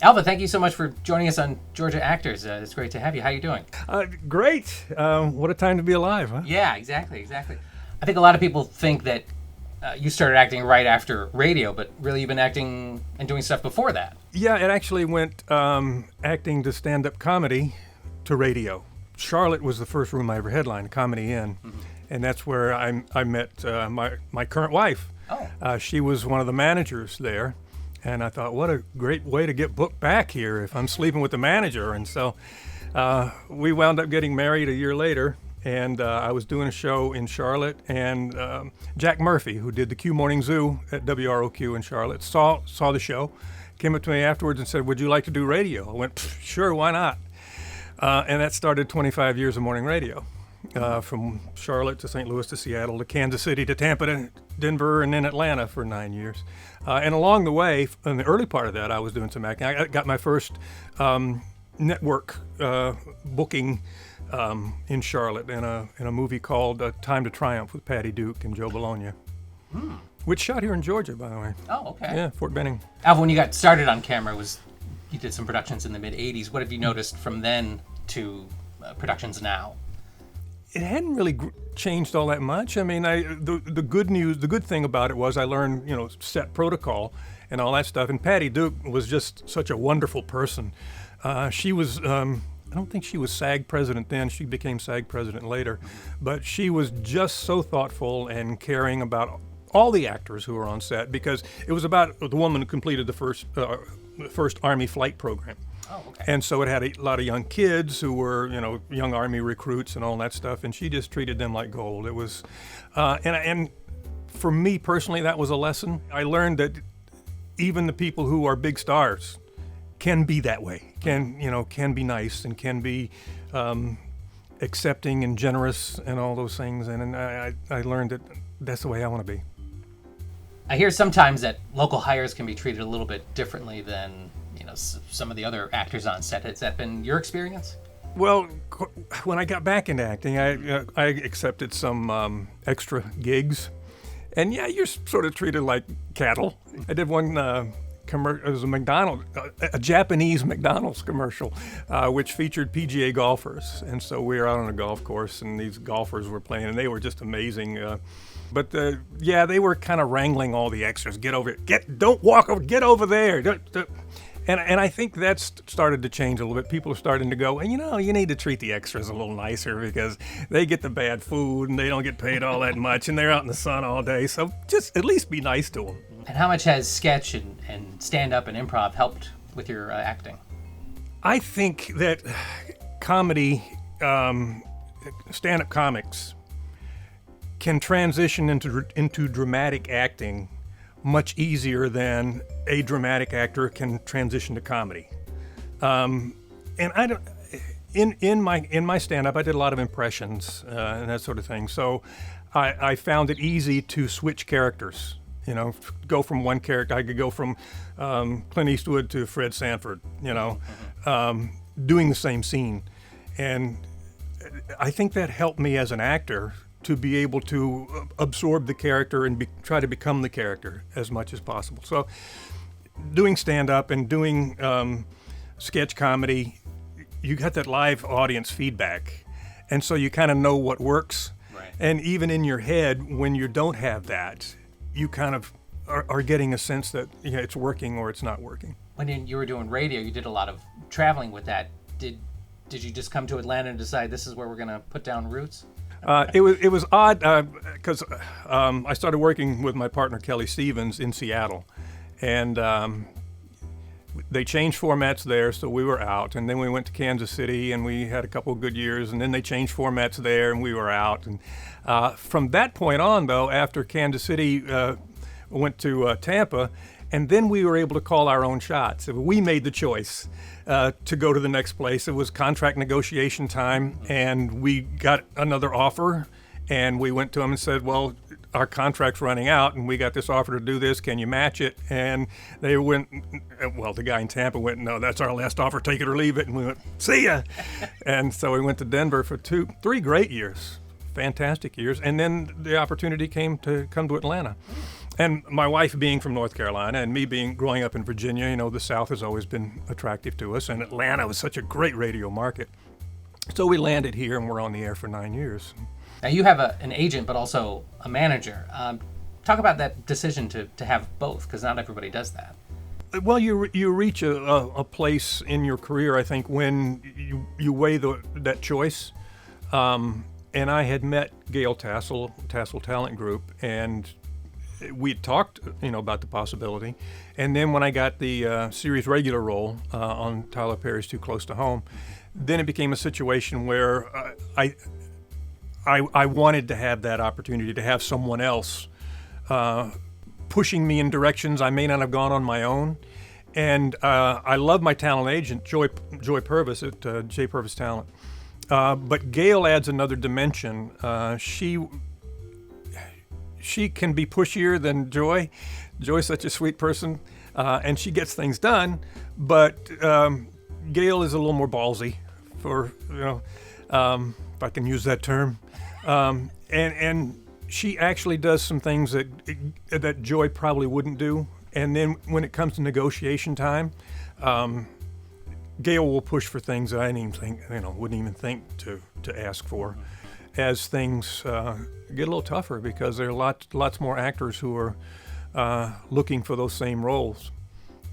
Alva, thank you so much for joining us on Georgia Actors. It's great to have you. How are you doing? Great. What a time to be alive, huh? Yeah, exactly. I think a lot of people think that you started acting right after radio, but really you've been acting and doing stuff before that. Yeah, it actually went acting to stand-up comedy to radio. Charlotte was the first room I ever headlined, Comedy Inn, and that's where I met my current wife. Oh. She was one of the managers there, and I thought, what a great way to get booked back here if I'm sleeping with the manager. And so we wound up getting married a year later, and I was doing a show in Charlotte, and Jack Murphy, who did the Q Morning Zoo at WROQ in Charlotte, saw the show, came up to me afterwards and said, would you like to do radio? I went, sure, why not? And that started 25 years of morning radio, from Charlotte to St. Louis to Seattle to Kansas City to Tampa to Denver and then Atlanta for 9 years. And along the way, in the early part of that, I was doing some acting. I got my first network booking in Charlotte in a movie called Time to Triumph with Patty Duke and Joe Bologna, which shot here in Georgia, by the way. Oh, okay. Yeah, Fort Benning. Alva, when you got started on camera, you did some productions in the mid-'80s. What have you noticed from then to productions now? It hadn't really changed all that much. I mean, the good thing about it was I learned, set protocol and all that stuff. And Patty Duke was just such a wonderful person. She was, I don't think she was SAG president then. She became SAG president later. But she was just so thoughtful and caring about all the actors who were on set, because it was about the woman who completed the first Army flight program. Oh, okay. And so it had a lot of young kids who were, young Army recruits and all that stuff, and she just treated them like gold. It was, and for me personally, that was a lesson. I learned that even the people who are big stars can be that way, can be nice and can be accepting and generous and all those things. And I learned that that's the way I want to be. I hear sometimes that local hires can be treated a little bit differently than some of the other actors on set. Has that been your experience? Well, when I got back into acting, I accepted some extra gigs, and yeah, you're sort of treated like cattle. I did one commercial. It was a Japanese McDonald's commercial, which featured PGA golfers, and so we were out on a golf course, and these golfers were playing, and they were just amazing. But they were kind of wrangling all the extras. Get over it. Don't walk over. Get over there. And I think that's started to change a little bit. People are starting to go, and you need to treat the extras a little nicer because they get the bad food and they don't get paid all that much and they're out in the sun all day. So just at least be nice to them. And how much has sketch and stand-up and improv helped with your acting? I think that comedy, stand-up comics, can transition into dramatic acting much easier than a dramatic actor can transition to comedy. And I don't. In my stand-up, I did a lot of impressions and that sort of thing. So I found it easy to switch characters. Go from one character. I could go from Clint Eastwood to Fred Sanford. Doing the same scene, and I think that helped me as an actor to be able to absorb the character and try to become the character as much as possible. So doing stand-up and doing sketch comedy, you got that live audience feedback. And so you kind of know what works. Right. And even in your head, when you don't have that, you kind of are getting a sense that it's working or it's not working. When you were doing radio, you did a lot of traveling with that. Did you just come to Atlanta and decide this is where we're going to put down roots? It was odd because I started working with my partner Kelly Stevens in Seattle, and they changed formats there, so we were out. And then we went to Kansas City, and we had a couple of good years. And then they changed formats there, and we were out. And from that point on, though, after Kansas City, went to Tampa, and then we were able to call our own shots. We made the choice to go to the next place. It was contract negotiation time, and we got another offer, and we went to them and said, well, our contract's running out, and we got this offer to do this. Can you match it? And they went, well, the guy in Tampa went, no, that's our last offer. Take it or leave it. And we went, see ya. And so we went to Denver for 3 great years, fantastic years. And then the opportunity came to come to Atlanta. And my wife being from North Carolina and me growing up in Virginia, you know, the South has always been attractive to us, and Atlanta was such a great radio market. So we landed here, and we're on the air for 9 years. Now you have an agent, but also a manager. Talk about that decision to have both, because not everybody does that. Well, you reach a place in your career, I think, when you weigh that choice. And I had met Gail Tassel Talent Group, and we talked, you know, about the possibility. And then when I got the series regular role on Tyler Perry's Too Close to Home, then it became a situation where I wanted to have that opportunity to have someone else pushing me in directions I may not have gone on my own. And I love my talent agent, Joy Purvis at J. Purvis Talent. But Gail adds another dimension. She can be pushier than Joy. Joy's such a sweet person, and she gets things done. But Gail is a little more ballsy, if I can use that term. And she actually does some things that Joy probably wouldn't do. And then when it comes to negotiation time, Gail will push for things that I wouldn't even think to ask for, as things get a little tougher, because there are lots more actors who are looking for those same roles.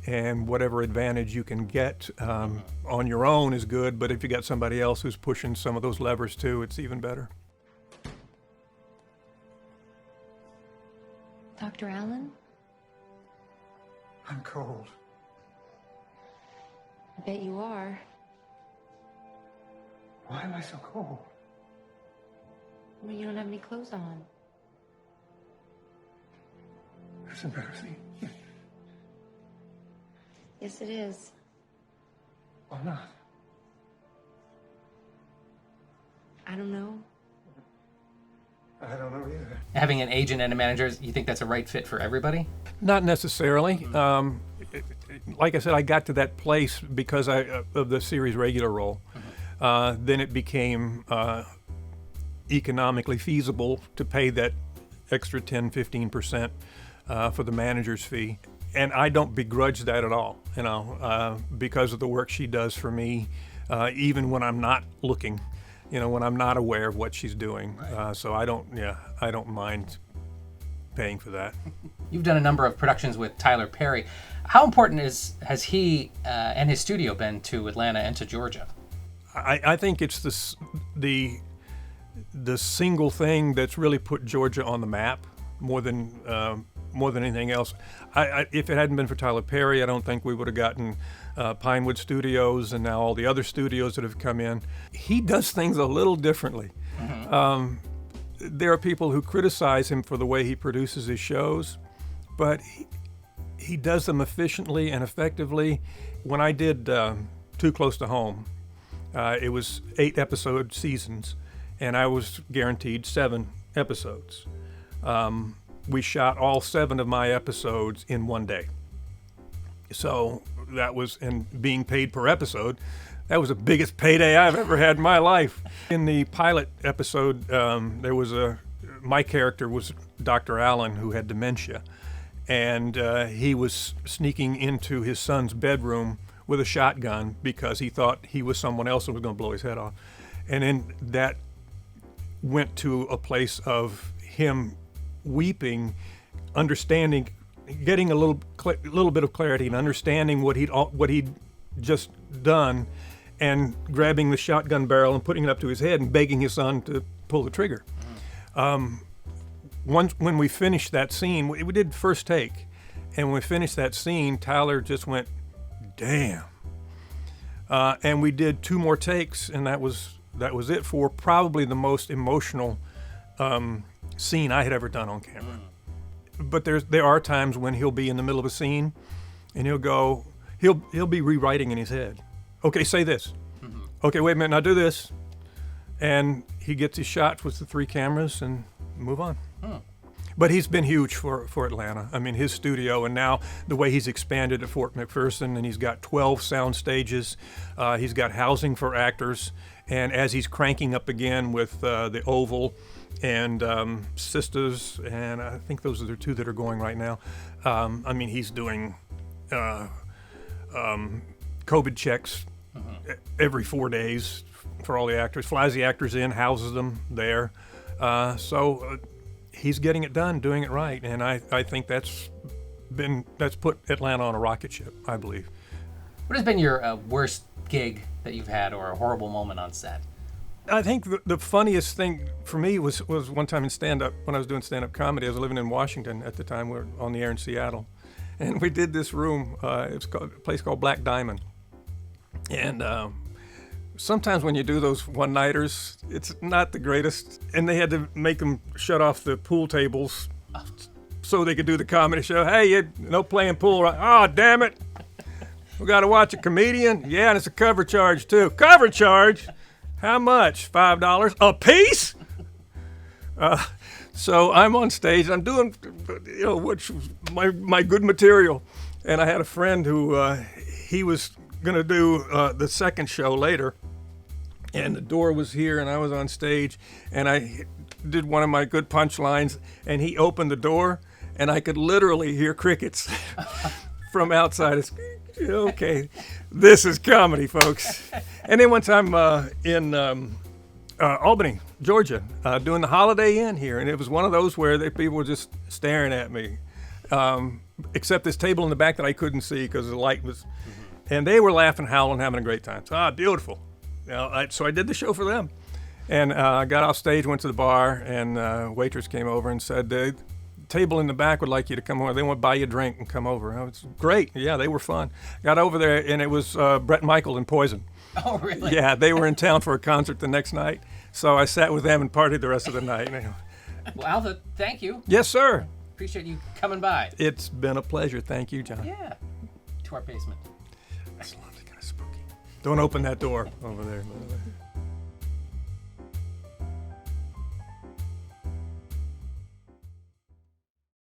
And whatever advantage you can get on your own is good, but if you got somebody else who's pushing some of those levers too, it's even better. Dr. Allen? I'm cold. I bet you are. Why am I so cold? Well, you don't have any clothes on. That's embarrassing. Yes, it is. Why not? I don't know. I don't know either. Having an agent and a manager, you think that's a right fit for everybody? Not necessarily. Like I said, I got to that place because of the series regular role. Then it became economically feasible to pay that extra 10-15% for the manager's fee. And I don't begrudge that at all, because of the work she does for me, even when I'm not looking, when I'm not aware of what she's doing. Right. So I don't mind paying for that. You've done a number of productions with Tyler Perry. How important has he and his studio been to Atlanta and to Georgia? I think it's the single thing that's really put Georgia on the map more than anything else. If it hadn't been for Tyler Perry, I don't think we would have gotten Pinewood Studios and now all the other studios that have come in. He does things a little differently. Mm-hmm. There are people who criticize him for the way he produces his shows, but he does them efficiently and effectively. When I did Too Close to Home, it was 8-episode seasons, and I was guaranteed 7 episodes. We shot all 7 of my episodes in one day. So that was, and being paid per episode, that was the biggest payday I've ever had in my life. In the pilot episode, my character was Dr. Allen, who had dementia, and he was sneaking into his son's bedroom with a shotgun because he thought he was someone else and was going to blow his head off. And then that went to a place of him weeping, understanding, getting a little bit of clarity and understanding what he'd just done, and grabbing the shotgun barrel and putting it up to his head and begging his son to pull the trigger. When we finished that scene, we did first take, and when we finished that scene, Tyler just went, "Damn!" And we did 2 more takes, and that was it for probably the most emotional scene I had ever done on camera. But there are times when he'll be in the middle of a scene, and he'll be rewriting in his head. Okay, say this. Mm-hmm. Okay, wait a minute, now do this. And he gets his shots with the 3 cameras and move on. Oh. But he's been huge for Atlanta. I mean, his studio, and now the way he's expanded at Fort McPherson, and he's got 12 sound stages. He's got housing for actors. And as he's cranking up again with the Oval and Sisters, and I think those are the two that are going right now. I mean, he's doing COVID checks every 4 days for all the actors, flies the actors in, houses them there. So he's getting it done, doing it right, and I think that's put Atlanta on a rocket ship, I believe. What has been your worst gig that you've had, or a horrible moment on set? I think the funniest thing for me was one time in stand-up, when I was doing stand-up comedy. I was living in Washington at the time. We were on the air in Seattle. And we did this room. It was a place called Black Diamond. And sometimes when you do those one-nighters, it's not the greatest. And they had to make them shut off the pool tables so they could do the comedy show. Hey, no playing pool. Right? Oh, damn it. We got to watch a comedian. Yeah, and it's a cover charge, too. Cover charge? How much? $5 a piece? So I'm on stage. I'm doing, which my good material. And I had a friend who he was going to do the second show later. And the door was here, and I was on stage. And I did one of my good punchlines. And he opened the door, and I could literally hear crickets from outside. It's, okay, this is comedy, folks. And then one time in Albany, Georgia, doing the Holiday Inn here, and it was one of those where people were just staring at me, except this table in the back that I couldn't see because the light was, and they were laughing, howling, having a great time. So, beautiful. So I did the show for them, and I got off stage, went to the bar, and waitress came over and said, the table in the back would like you to come over. They want to buy you a drink and come over. It's great. Yeah, they were fun. Got over there, and it was Brett Michael and Poison. Oh, really? Yeah, they were in town for a concert the next night. So I sat with them and partied the rest of the night. Well, Alpha, thank you. Yes, sir. Appreciate you coming by. It's been a pleasure. Thank you, John. Yeah. To our basement. It's lovely, kind of spooky. Don't open that door over there.